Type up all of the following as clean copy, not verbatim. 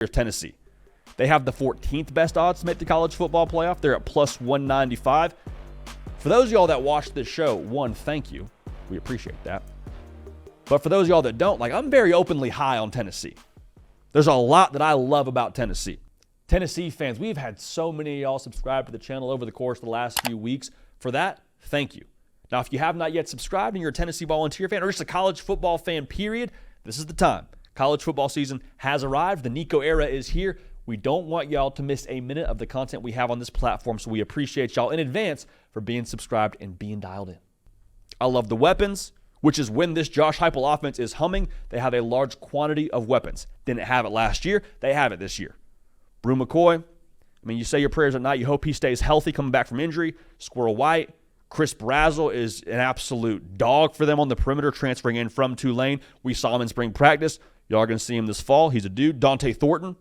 Here's Tennessee. They have the 14th best odds to make the college football playoff. They're at plus 195. For those of y'all that watch this show, one, thank you. We appreciate that. But for those of y'all that don't, I'm very openly high on Tennessee. There's a lot that I love about Tennessee. Tennessee fans, we've had so many of y'all subscribe to the channel over the course of the last few weeks. For that, thank you. Now, if you have not yet subscribed and you're a Tennessee Volunteer fan or just a college football fan, period, this is the time. College football season has arrived. The Nico era is here. We don't want y'all to miss a minute of the content we have on this platform, so we appreciate y'all in advance for being subscribed and being dialed in. I love the weapons, which is when this Josh Heupel offense is humming. They have a large quantity of weapons. Didn't have it last year. They have it this year. Brew McCoy, you say your prayers at night. You hope he stays healthy coming back from injury. Squirrel White. Chris Brazzell is an absolute dog for them on the perimeter, transferring in from Tulane. We saw him in spring practice. Y'all are going to see him this fall. He's a dude. Dante Thornton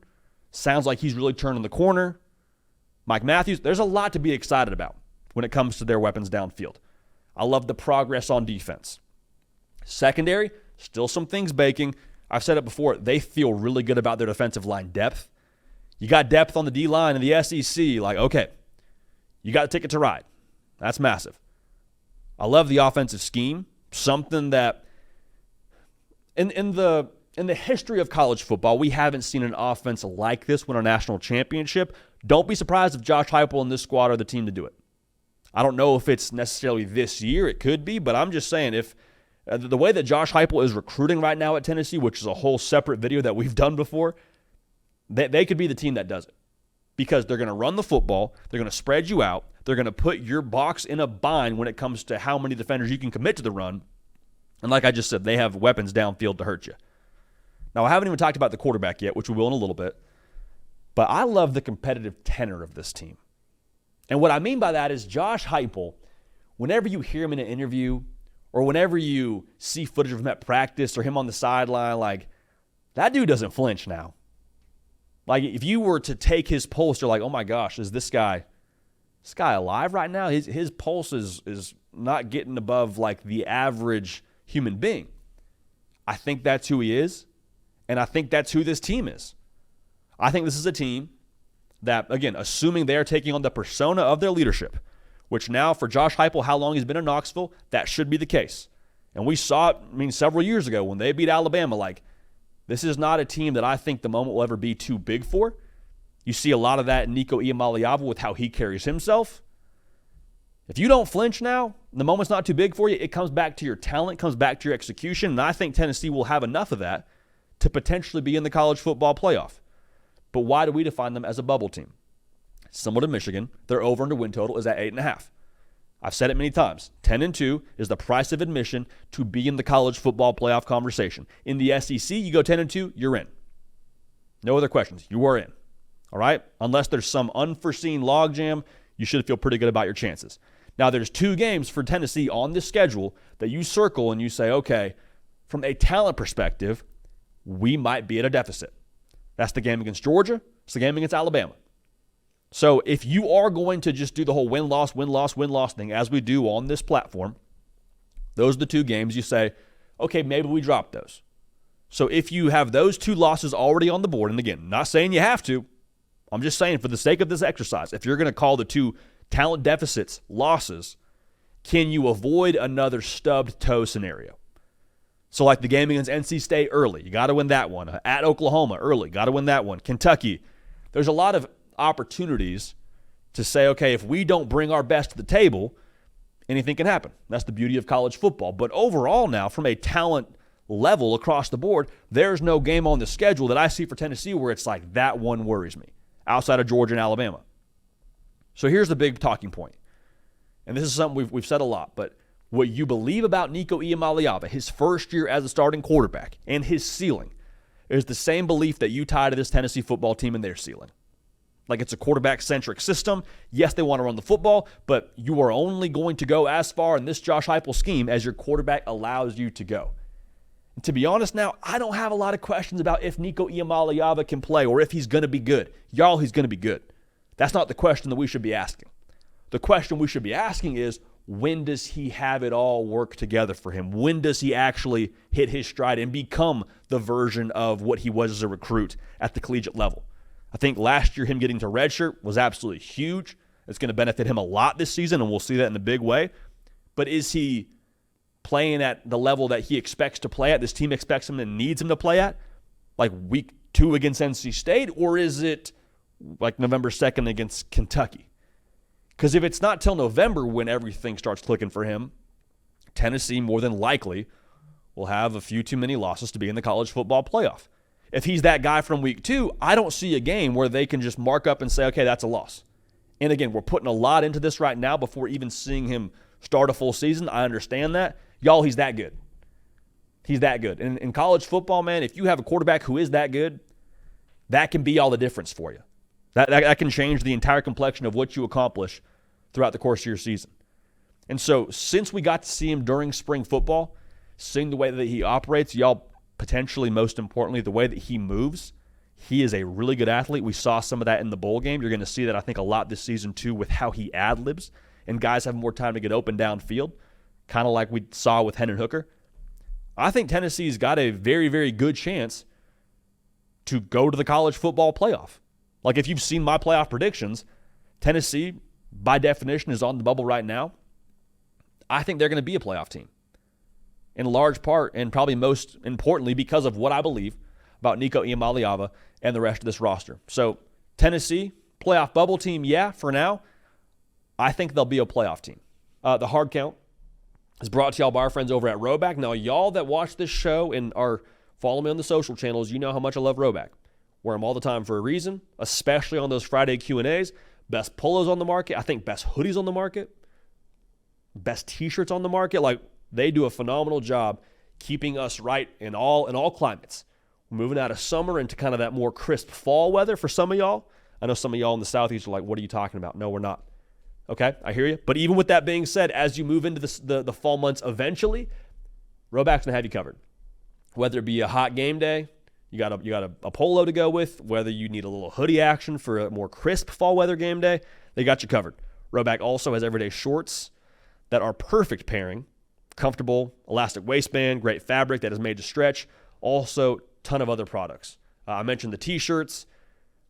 sounds like he's really turning the corner. Mike Matthews. There's a lot to be excited about when it comes to their weapons downfield. I love the progress on defense. Secondary, still some things baking. I've said it before. They feel really good about their defensive line depth. You got depth on the D-line in the SEC. Okay, you got a ticket to ride. That's massive. I love the offensive scheme. Something that in the history of college football, we haven't seen an offense like this win a national championship. Don't be surprised if Josh Heupel and this squad are the team to do it. I don't know if it's necessarily this year. It could be, but I'm just saying if the way that Josh Heupel is recruiting right now at Tennessee, which is a whole separate video that we've done before, they could be the team that does it because they're going to run the football. They're going to spread you out. They're going to put your box in a bind when it comes to how many defenders you can commit to the run. And like I just said, they have weapons downfield to hurt you. Now, I haven't even talked about the quarterback yet, which we will in a little bit. But I love the competitive tenor of this team. And what I mean by that is Josh Heupel, whenever you hear him in an interview or whenever you see footage of him at practice or him on the sideline, that dude doesn't flinch now. If you were to take his pulse, you're like, oh my gosh, is this guy alive right now? His pulse is not getting above the average human being. I think that's who he is, and I think that's who this team is. I think this is a team that, again, assuming they are taking on the persona of their leadership, which now for Josh Heupel, how long he's been in Knoxville, that should be the case. And we saw it, several years ago when they beat Alabama, this is not a team that I think the moment will ever be too big for. You see a lot of that in Nico Iamaleava with how he carries himself. If you don't flinch now, the moment's not too big for you, it comes back to your talent, comes back to your execution, and I think Tennessee will have enough of that to potentially be in the college football playoff. But why do we define them as a bubble team? Similar to Michigan, their over-under win total is at 8.5. I've said it many times. 10-2 is the price of admission to be in the college football playoff conversation. In the SEC, you go 10-2, you're in. No other questions. You are in. All right? Unless there's some unforeseen logjam, you should feel pretty good about your chances. Now, there's 2 games for Tennessee on this schedule that you circle and you say, okay, from a talent perspective, we might be at a deficit. That's the game against Georgia. It's the game against Alabama. So if you are going to just do the whole win-loss thing as we do on this platform, those are the 2 games you say, okay, maybe we drop those. So if you have those 2 losses already on the board, and again, not saying you have to, I'm just saying for the sake of this exercise, if you're going to call the 2 talent deficits losses, can you avoid another stubbed toe scenario? So the game against NC State early, you got to win that one. At Oklahoma early, got to win that one. Kentucky, there's a lot of opportunities to say, okay, if we don't bring our best to the table, anything can happen. That's the beauty of college football. But overall now, from a talent level across the board, there's no game on the schedule that I see for Tennessee where it's that one worries me, outside of Georgia and Alabama. So here's the big talking point. And this is something we've said a lot, but what you believe about Nico Iamaleava, his first year as a starting quarterback, and his ceiling, is the same belief that you tie to this Tennessee football team and their ceiling. It's a quarterback-centric system. Yes, they want to run the football, but you are only going to go as far in this Josh Heupel scheme as your quarterback allows you to go. And to be honest now, I don't have a lot of questions about if Nico Iamaleava can play or if he's going to be good. He's going to be good. That's not the question that we should be asking. The question we should be asking is, when does he have it all work together for him? When does he actually hit his stride and become the version of what he was as a recruit at the collegiate level? I think last year him getting to redshirt was absolutely huge. It's going to benefit him a lot this season, and we'll see that in a big way. But is he playing at the level that he expects to play at, this team expects him and needs him to play at, like week 2 against NC State, or is it like November 2nd against Kentucky? Because if it's not till November when everything starts clicking for him, Tennessee more than likely will have a few too many losses to be in the college football playoff. If he's that guy from week 2, I don't see a game where they can just mark up and say, okay, that's a loss. And again, we're putting a lot into this right now before even seeing him start a full season. I understand that. Y'all, he's that good. He's that good. And in college football, man, if you have a quarterback who is that good, that can be all the difference for you. That can change the entire complexion of what you accomplish throughout the course of your season. And so since we got to see him during spring football, seeing the way that he operates, y'all, potentially most importantly, the way that he moves, he is a really good athlete. We saw some of that in the bowl game. You're going to see that, I think, a lot this season, too, with how he ad-libs, and guys have more time to get open downfield, kind of like we saw with Hendon Hooker. I think Tennessee's got a very, very good chance to go to the college football playoff. Like, if you've seen my playoff predictions, Tennessee, by definition, is on the bubble right now. I think they're going to be a playoff team, in large part, and probably most importantly, because of what I believe about Nico Iamaleava and the rest of this roster. So, Tennessee, playoff bubble team, yeah, for now. I think they'll be a playoff team. The hard count is brought to y'all by our friends over at Roback. Now, y'all that watch this show and are following me on the social channels, you know how much I love Roback. Wear them all the time for a reason, especially on those Friday Q&As. Best polos on the market. I think best hoodies on the market. Best t-shirts on the market. Like, they do a phenomenal job keeping us right in all climates. We're moving out of summer into kind of that more crisp fall weather for some of y'all. I know some of y'all in the Southeast are like, what are you talking about? No, we're not. Okay, I hear you. But even with that being said, as you move into the fall months eventually, Roback's going to have you covered. Whether it be a hot game day, you got a polo to go with, whether you need a little hoodie action for a more crisp fall weather game day, they got you covered. Roback also has everyday shorts that are perfect pairing. Comfortable, elastic waistband, great fabric that is made to stretch. Also, ton of other products. I mentioned the t-shirts.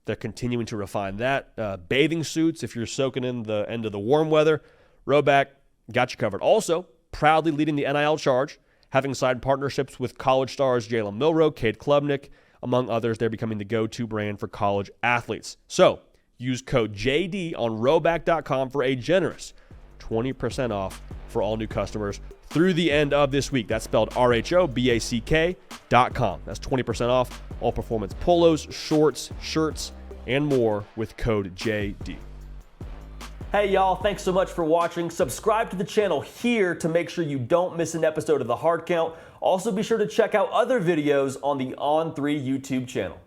They're continuing to refine that. Bathing suits, if you're soaking in the end of the warm weather, Roback got you covered. Also, proudly leading the NIL charge, having signed partnerships with college stars Jalen Milroe, Cade Klubnik, among others. They're becoming the go-to brand for college athletes. So, use code JD on Roback.com for a generous 20% off for all new customers through the end of this week. That's spelled RHOBACK.com. That's 20% off all performance polos, shorts, shirts, and more with code JD. Hey y'all, thanks so much for watching. Subscribe to the channel here to make sure you don't miss an episode of The Hard Count. Also be sure to check out other videos on the On3 YouTube channel.